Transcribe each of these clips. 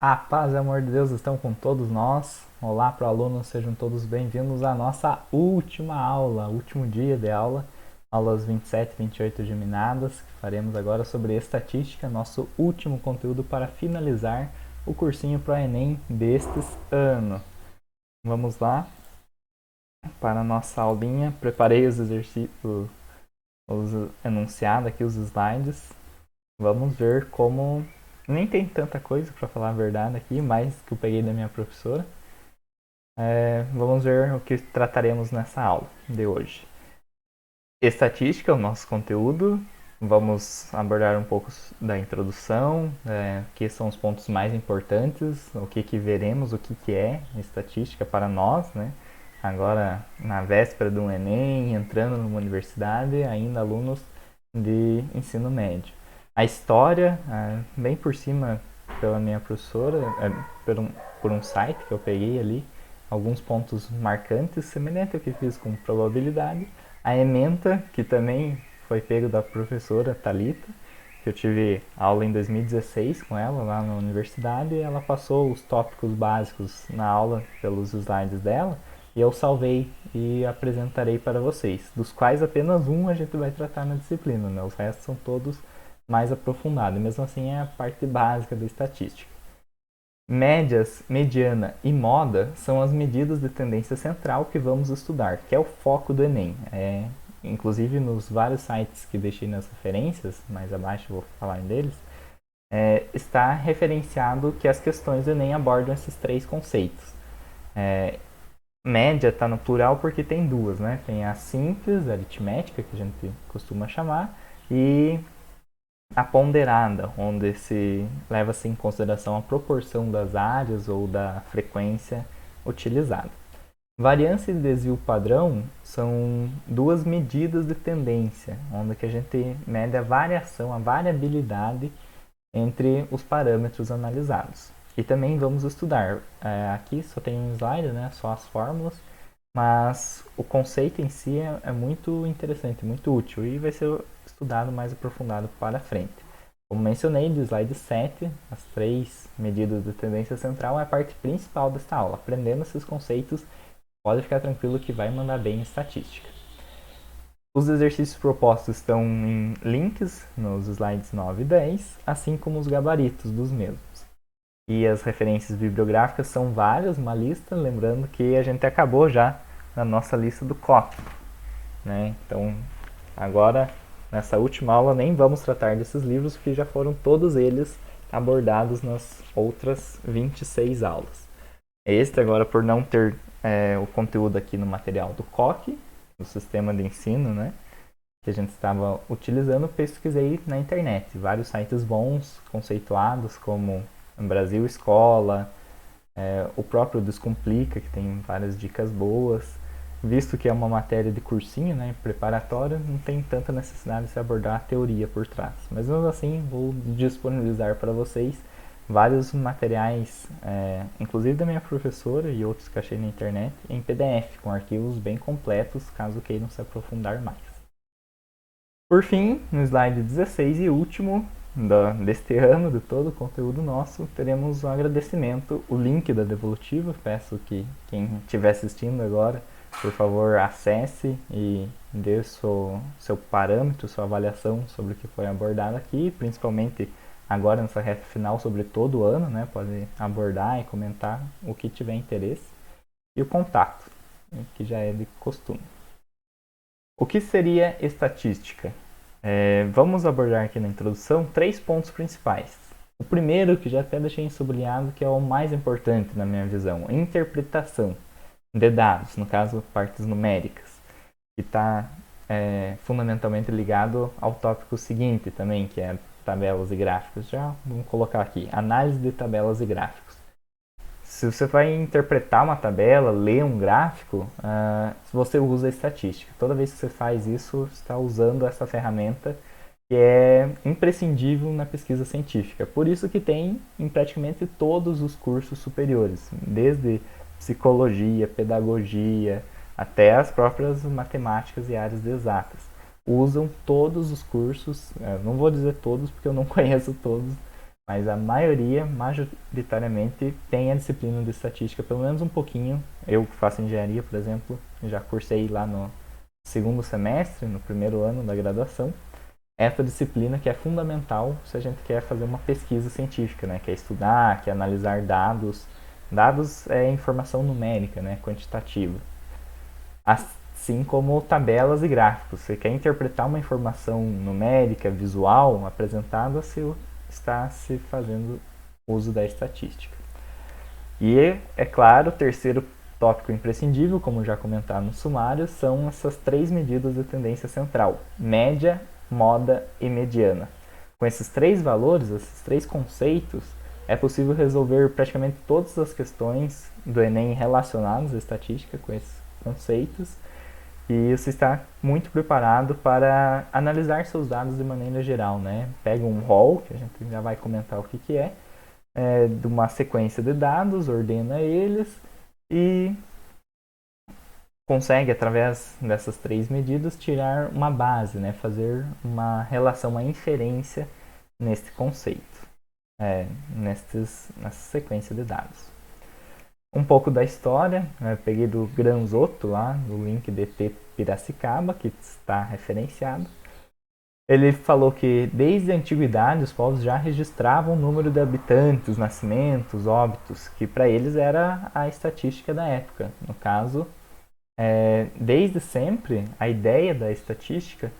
A paz e amor de Deus estão com todos nós. Olá para alunos, sejam todos bem-vindos à nossa última aula, último dia de aula, aulas 27 e 28 geminadas, que faremos agora sobre estatística, nosso último conteúdo para finalizar o cursinho para o Enem destes ano. Vamos lá para a nossa aulinha. Preparei os exercícios, os enunciados aqui, os slides. Vamos ver como nem tem tanta coisa para falar a verdade aqui, mais que eu peguei da minha professora. Vamos ver o que trataremos nessa aula de hoje. Estatística é o nosso conteúdo. Vamos abordar um pouco da introdução, que são os pontos mais importantes, o que veremos, o que é estatística para nós, né? Agora, na véspera do Enem, entrando numa universidade, ainda alunos de ensino médio. A história, bem por cima pela minha professora, por um site que eu peguei ali, alguns pontos marcantes, semelhante ao que fiz com probabilidade. A ementa, que também foi pego da professora Talita, que eu tive aula em 2016 com ela lá na universidade, e ela passou os tópicos básicos na aula pelos slides dela, e eu salvei e apresentarei para vocês, dos quais apenas um a gente vai tratar na disciplina, né? Os restos são todos mais aprofundados, mesmo assim é a parte básica da estatística. Médias, mediana e moda são as medidas de tendência central que vamos estudar, que é o foco do Enem. Inclusive nos vários sites que deixei nas referências, mais abaixo eu vou falar deles, está referenciado que as questões do Enem abordam esses três conceitos. Média está no plural porque tem duas, né? Tem a simples, a aritmética, que a gente costuma chamar, e a ponderada, onde se leva-se em consideração a proporção das áreas ou da frequência utilizada. Variância e desvio padrão são duas medidas de tendência, onde que a gente mede a variação, a variabilidade entre os parâmetros analisados. E também vamos estudar, aqui só tem um slide, né, só as fórmulas, mas o conceito em si é muito interessante, muito útil e vai ser estudado mais aprofundado para frente. Como mencionei, do slide 7, as três medidas de tendência central é a parte principal desta aula. Aprendendo esses conceitos, pode ficar tranquilo que vai mandar bem em estatística. Os exercícios propostos estão em links nos slides 9 e 10, assim como os gabaritos dos mesmos. E as referências bibliográficas são várias, uma lista, lembrando que a gente acabou já na nossa lista do COP. Né? Então, agora, nessa última aula, nem vamos tratar desses livros, porque já foram todos eles abordados nas outras 26 aulas. Este agora, por não ter o conteúdo aqui no material do COC, do sistema de ensino, né, que a gente estava utilizando, pesquisei na internet. Vários sites bons, conceituados, como Brasil Escola, o próprio Descomplica, que tem várias dicas boas. Visto que é uma matéria de cursinho, né, preparatória, não tem tanta necessidade de se abordar a teoria por trás. Mas mesmo assim, vou disponibilizar para vocês vários materiais, inclusive da minha professora e outros que achei na internet, em PDF, com arquivos bem completos, caso queiram se aprofundar mais. Por fim, no slide 16 e último deste ano, de todo o conteúdo nosso, teremos um agradecimento, o link da devolutiva. Peço que quem estiver assistindo agora, por favor, acesse e dê o seu parâmetro, sua avaliação sobre o que foi abordado aqui, principalmente agora nessa reta final sobre todo o ano, né? Pode abordar e comentar o que tiver interesse. E o contato, que já é de costume. O que seria estatística? Vamos abordar aqui na introdução três pontos principais. O primeiro, que já até deixei sublinhado, que é o mais importante na minha visão, interpretação de dados, no caso partes numéricas, que está fundamentalmente ligado ao tópico seguinte também, que é tabelas e gráficos. Já vamos colocar aqui, análise de tabelas e gráficos. Se você vai interpretar uma tabela, ler um gráfico, você usa a estatística. Toda vez que você faz isso, você está usando essa ferramenta que é imprescindível na pesquisa científica. Por isso que tem em praticamente todos os cursos superiores, desde psicologia, pedagogia, até as próprias matemáticas e áreas de exatas. Usam todos os cursos, não vou dizer todos porque eu não conheço todos, mas a maioria, majoritariamente, tem a disciplina de estatística, pelo menos um pouquinho. Eu que faço engenharia, por exemplo, já cursei lá no segundo semestre, no primeiro ano da graduação, essa disciplina que é fundamental se a gente quer fazer uma pesquisa científica, né? Quer estudar, quer analisar dados. Dados é informação numérica, né? Quantitativa. Assim como tabelas e gráficos. Você quer interpretar uma informação numérica, visual, apresentada, se está se fazendo uso da estatística. E, é claro, o terceiro tópico imprescindível, como já comentado no sumário, são essas três medidas de tendência central: média, moda e mediana. Com esses três valores, esses três conceitos, é possível resolver praticamente todas as questões do Enem relacionadas à estatística com esses conceitos, e você está muito preparado para analisar seus dados de maneira geral, né? Pega um rol, que a gente já vai comentar o que é, de uma sequência de dados, ordena eles e consegue, através dessas três medidas, tirar uma base, né? Fazer uma relação, uma inferência neste conceito, nessa sequência de dados. Um pouco da história, peguei do Granzotto lá, do link DT Piracicaba, que está referenciado. Ele falou que desde a antiguidade os povos já registravam o número de habitantes, nascimentos, óbitos, que para eles era a estatística da época. No caso, desde sempre, a ideia da estatística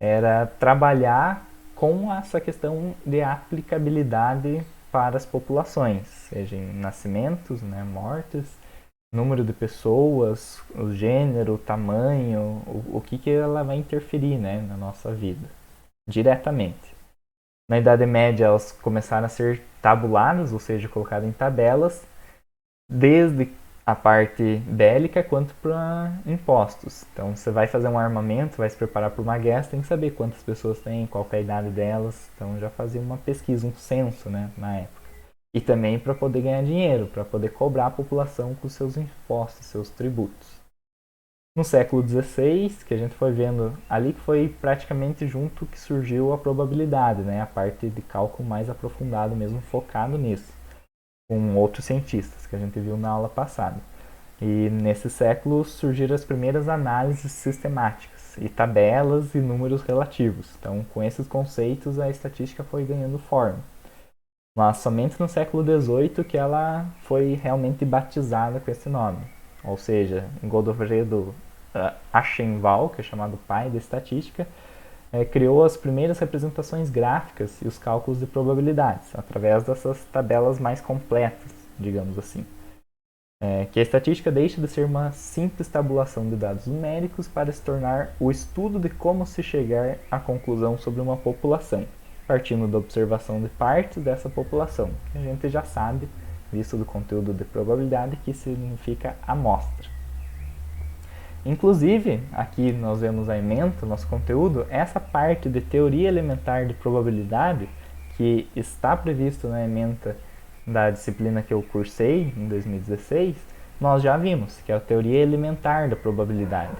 era trabalhar com essa questão de aplicabilidade para as populações, seja em nascimentos, né, mortes, número de pessoas, o gênero, o tamanho, o que ela vai interferir, né, na nossa vida, diretamente. Na Idade Média, elas começaram a ser tabuladas, ou seja, colocadas em tabelas, desde a parte bélica quanto para impostos. Então, você vai fazer um armamento, vai se preparar para uma guerra, você tem que saber quantas pessoas tem, qual é a idade delas. Então, já fazia uma pesquisa, um censo, né, na época. E também para poder ganhar dinheiro, para poder cobrar a população com seus impostos, seus tributos. No século XVI, que a gente foi vendo ali, que foi praticamente junto que surgiu a probabilidade, né, a parte de cálculo mais aprofundado mesmo, focado nisso, com outros cientistas que a gente viu na aula passada. E nesse século surgiram as primeiras análises sistemáticas e tabelas e números relativos. Então, com esses conceitos, a estatística foi ganhando forma. Mas somente no século XVIII que ela foi realmente batizada com esse nome. Ou seja, Godofredo Aschenwald, que é chamado pai da estatística, criou as primeiras representações gráficas e os cálculos de probabilidades, através dessas tabelas mais completas, digamos assim. Que a estatística deixa de ser uma simples tabulação de dados numéricos para se tornar o estudo de como se chegar à conclusão sobre uma população, partindo da observação de partes dessa população, que a gente já sabe, visto do conteúdo de probabilidade, que significa amostra. Inclusive, aqui nós vemos a ementa, nosso conteúdo, essa parte de teoria elementar de probabilidade, que está previsto na ementa da disciplina que eu cursei em 2016, nós já vimos, que é a teoria elementar da probabilidade.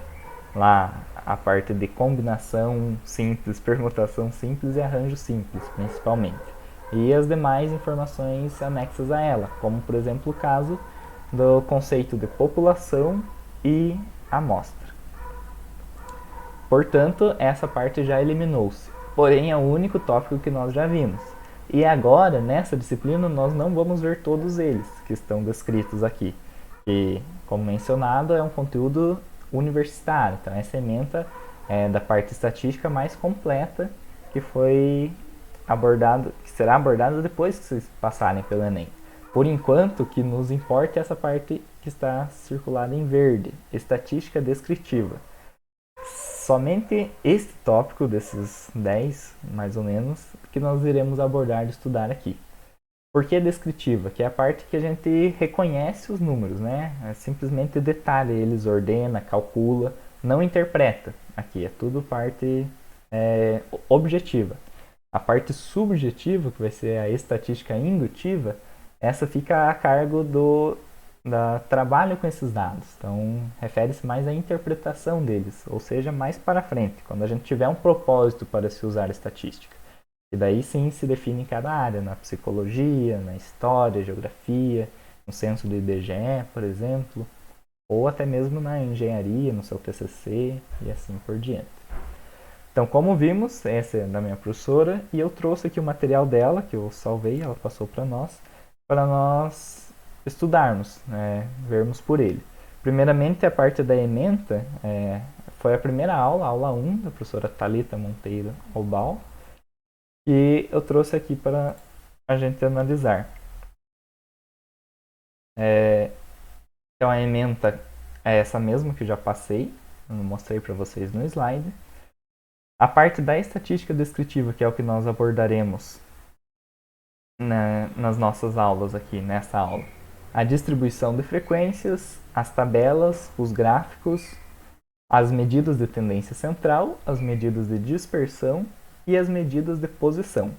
Lá, a parte de combinação simples, permutação simples e arranjo simples, principalmente. E as demais informações anexas a ela, como, por exemplo, o caso do conceito de população e amostra. Portanto, essa parte já eliminou-se. Porém, é o único tópico que nós já vimos. E agora, nessa disciplina, nós não vamos ver todos eles que estão descritos aqui. E, como mencionado, é um conteúdo universitário. Então, essa ementa é da parte estatística mais completa que foi abordado, que será abordada depois que vocês passarem pelo Enem. Por enquanto, o que nos importa é essa parte que está circulada em verde, estatística descritiva. Somente este tópico, desses 10, mais ou menos, que nós iremos abordar e estudar aqui. Por que descritiva? Que é a parte que a gente reconhece os números, né? Simplesmente detalha eles, ordena, calcula, não interpreta. Aqui é tudo parte objetiva. A parte subjetiva, que vai ser a estatística indutiva, essa fica a cargo do trabalho com esses dados. Então, refere-se mais à interpretação deles, ou seja, mais para frente, quando a gente tiver um propósito para se usar estatística. E daí sim se define cada área, na psicologia, na história, geografia, no censo do IBGE, por exemplo, ou até mesmo na engenharia, no seu TCC e assim por diante. Então, como vimos, essa é da minha professora e eu trouxe aqui o material dela, que eu salvei, ela passou para nós estudarmos, vermos por ele. Primeiramente, a parte da ementa foi a primeira aula, a aula 1, da professora Thalita Monteiro Albal, e eu trouxe aqui para a gente analisar. Então, a ementa é essa mesma que eu já passei, eu mostrei para vocês no slide. A parte da estatística descritiva, que é o que nós abordaremos nas nossas aulas aqui, nessa aula. A distribuição de frequências, as tabelas, os gráficos, as medidas de tendência central, as medidas de dispersão e as medidas de posição.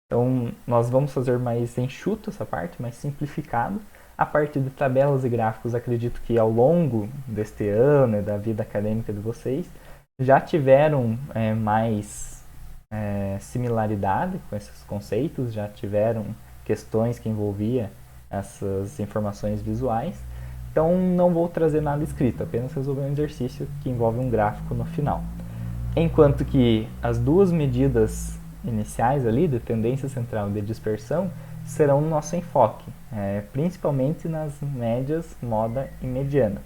Então, nós vamos fazer mais enxuto essa parte, mais simplificado. A parte de tabelas e gráficos, acredito que ao longo deste ano e da vida acadêmica de vocês, já tiveram mais similaridade com esses conceitos, já tiveram questões que envolviam essas informações visuais. Então não vou trazer nada escrito, apenas resolver um exercício que envolve um gráfico no final. Enquanto que as duas medidas iniciais ali, de tendência central e de dispersão, serão no nosso enfoque, principalmente nas médias, moda e mediana.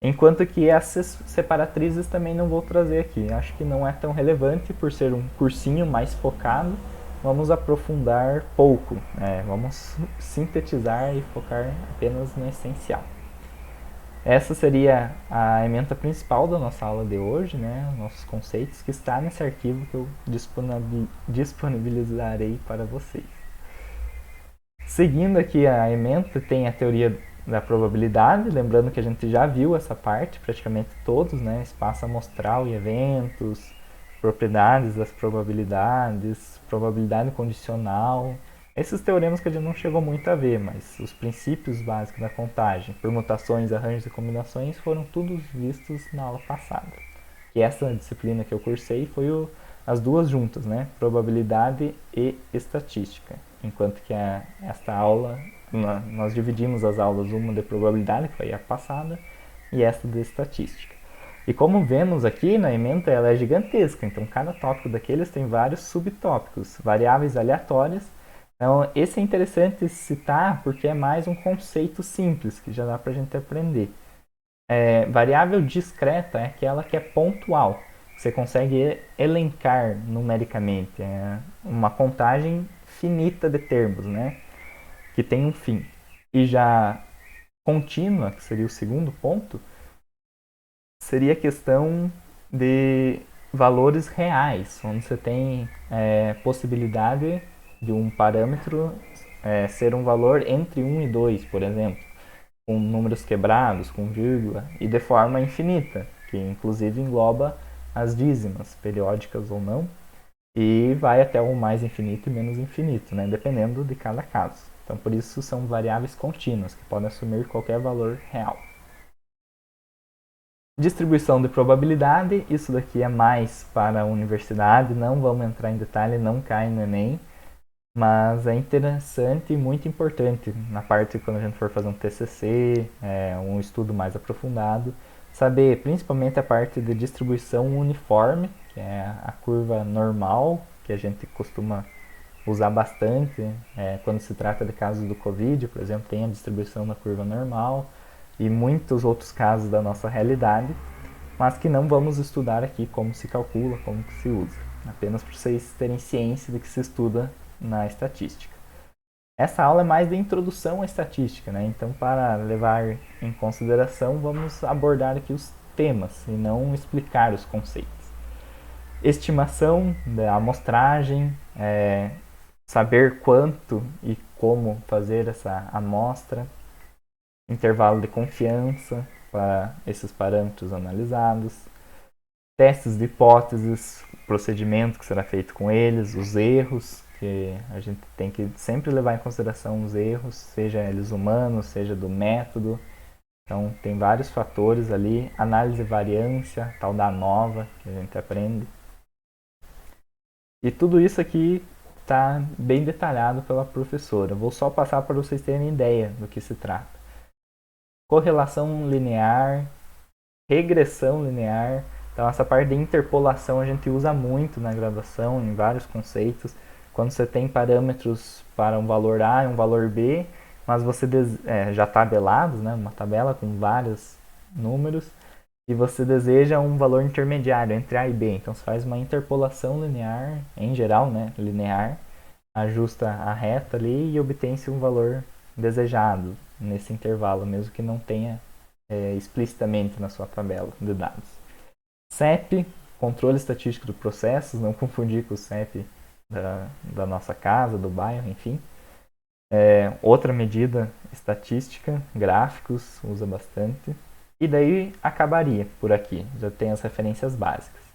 Enquanto que as separatrizes também não vou trazer aqui. Acho que não é tão relevante por ser um cursinho mais focado. Vamos aprofundar pouco. Vamos sintetizar e focar apenas no essencial. Essa seria a ementa principal da nossa aula de hoje, nossos conceitos, que está nesse arquivo que eu disponibilizarei para vocês. Seguindo aqui a ementa, tem a teoria da probabilidade, lembrando que a gente já viu essa parte, praticamente todos, espaço amostral e eventos, propriedades das probabilidades, probabilidade condicional, esses teoremas que a gente não chegou muito a ver, mas os princípios básicos da contagem, permutações, arranjos e combinações foram todos vistos na aula passada. E essa disciplina que eu cursei foi as duas juntas, probabilidade e estatística, enquanto que esta aula nós dividimos as aulas, uma de probabilidade, que foi a passada, e esta de estatística. E como vemos aqui na ementa, ela é gigantesca, então cada tópico daqueles tem vários subtópicos, variáveis aleatórias. Então esse é interessante citar porque é mais um conceito simples, que já dá para a gente aprender. Variável discreta é aquela que é pontual, você consegue elencar numericamente, é uma contagem finita de termos, que tem um fim. E já contínua, que seria o segundo ponto, seria a questão de valores reais, onde você tem possibilidade de um parâmetro ser um valor entre 1 e 2, por exemplo, com números quebrados, com vírgula, e de forma infinita, que inclusive engloba as dízimas, periódicas ou não, e vai até o mais infinito e menos infinito, dependendo de cada caso. Então, por isso, são variáveis contínuas, que podem assumir qualquer valor real. Distribuição de probabilidade, isso daqui é mais para a universidade, não vamos entrar em detalhe, não cai no Enem, mas é interessante e muito importante na parte quando a gente for fazer um TCC, um estudo mais aprofundado, saber principalmente a parte de distribuição uniforme, que é a curva normal, que a gente costuma usar bastante quando se trata de casos do Covid, por exemplo, tem a distribuição da curva normal e muitos outros casos da nossa realidade, mas que não vamos estudar aqui como se calcula, como que se usa, apenas para vocês terem ciência do que se estuda na estatística. Essa aula é mais de introdução à estatística, então para levar em consideração vamos abordar aqui os temas e não explicar os conceitos. Estimação da amostragem, saber quanto e como fazer essa amostra, intervalo de confiança para esses parâmetros analisados, testes de hipóteses, procedimento que será feito com eles, os erros, que a gente tem que sempre levar em consideração os erros, seja eles humanos, seja do método. Então tem vários fatores ali, análise de variância, tal da ANOVA, que a gente aprende. E tudo isso aqui está bem detalhado pela professora. Vou só passar para vocês terem ideia do que se trata. Correlação linear, regressão linear. Então, essa parte de interpolação a gente usa muito na graduação, em vários conceitos. Quando você tem parâmetros para um valor A e um valor B, mas você já tabelados, né, uma tabela com vários números, e você deseja um valor intermediário entre A e B. Então, você faz uma interpolação linear, em geral, né, linear, ajusta a reta ali e obtém-se um valor desejado nesse intervalo, mesmo que não tenha explicitamente na sua tabela de dados. CEP, controle estatístico de processos, não confundir com o CEP da nossa casa, do bairro, enfim. Outra medida estatística, gráficos, usa bastante. E daí acabaria por aqui, já tem as referências básicas.